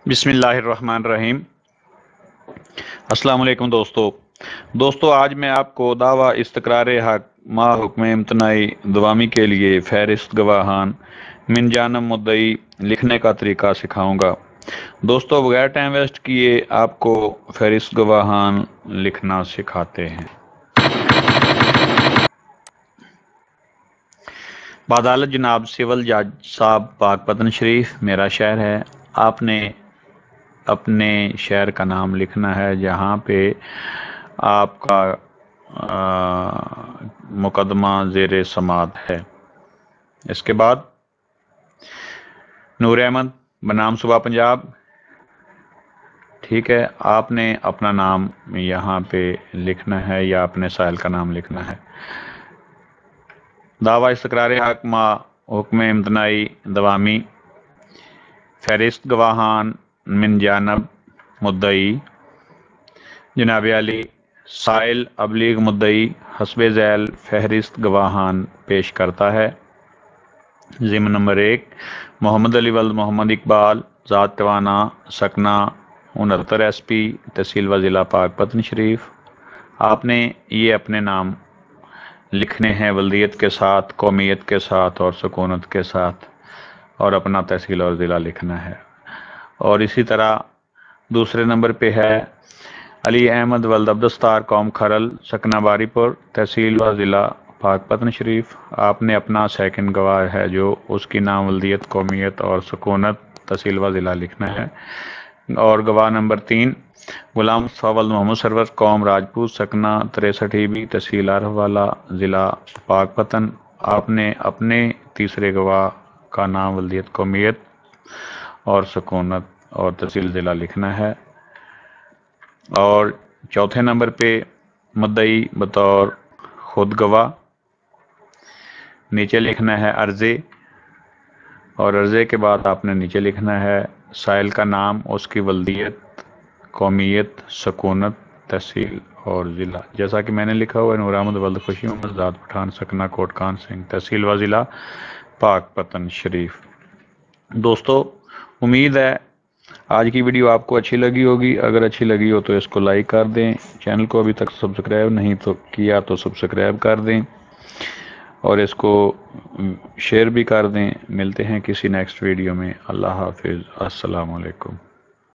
بسم اللہ الرحمن الرحیم۔ السلام علیکم دوستو آج میں آپ کو دعویٰ استقرار حق ما حکم امتناعی دوامی کے لیے فہرست گواہان من جانب مدعی لکھنے کا طریقہ سکھاؤں گا۔ دوستو بغیر ٹائم ویسٹ کیے آپ کو فہرست گواہان لکھنا سکھاتے ہیں۔ بعدالت جناب سول جج صاحب پاک پتن شریف میرا شہر ہے۔ آپ نے اپنے شہر کا نام لکھنا ہے جہاں پہ آپ کا مقدمہ زیر سماعت ہے۔ اس کے بعد نور احمد بنام صوبہ پنجاب، ٹھیک ہے، آپ نے اپنا نام یہاں پہ لکھنا ہے یا اپنے سائل کا نام لکھنا ہے۔ دعویٰ استقرار حق ما حکم امتناعی دوامی فہرست گواہان من جانب مدعی جناب علی سائل ابلیغ مدعی حسب ذیل فہرست گواہان پیش کرتا ہے۔ ضمن نمبر 1، محمد علی ولد محمد اقبال، ذات توانا، سکنہ 69 ایس پی، تحصیل و ضلع پاک پتن شریف۔ آپ نے یہ اپنے نام لکھنے ہیں ولدیت کے ساتھ، قومیت کے ساتھ اور سکونت کے ساتھ، اور اپنا تحصیل اور ضلع لکھنا ہے۔ اور اسی طرح دوسرے نمبر پہ ہے علی احمد ولد عبدالستار، قوم کھرل، سکنہ باری پور، تحصیل و ضلع پاک پتن شریف۔ آپ نے اپنا سیکنڈ گواہ ہے جو اس کی نام ولدیت، قومیت اور سکونت، تحصیل و ضلع لکھنا ہے۔ اور گواہ نمبر 3 غلام مصطفیٰ ولد محمد سرور، قوم راجپوت، سکنہ 63 بھی، تحصیل عارف والا، ضلع پاک پتن۔ آپ نے اپنے تیسرے گواہ کا نام ولدیت، قومیت اور سکونت اور تحصیل ضلع لکھنا ہے۔ اور چوتھے نمبر پہ مدعی بطور خود گواہ نیچے لکھنا ہے عرضے، اور عرضے کے بعد آپ نے نیچے لکھنا ہے سائل کا نام، اس کی ولدیت، قومیت، سکونت، تحصیل اور ضلع، جیسا کہ میں نے لکھا ہوا ہے نور احمد ولد خوشی محمد، ذات پٹھان، سکنہ کوٹ کان سنگھ، تحصیل و ضلع پاک پتن شریف۔ دوستو امید ہے آج کی ویڈیو آپ کو اچھی لگی ہوگی۔ اگر اچھی لگی ہو تو اس کو لائک کر دیں، چینل کو ابھی تک سبسکرائب نہیں تو کیا تو سبسکرائب کر دیں، اور اس کو شیئر بھی کر دیں۔ ملتے ہیں کسی نیکسٹ ویڈیو میں۔ اللہ حافظ، السلام علیکم۔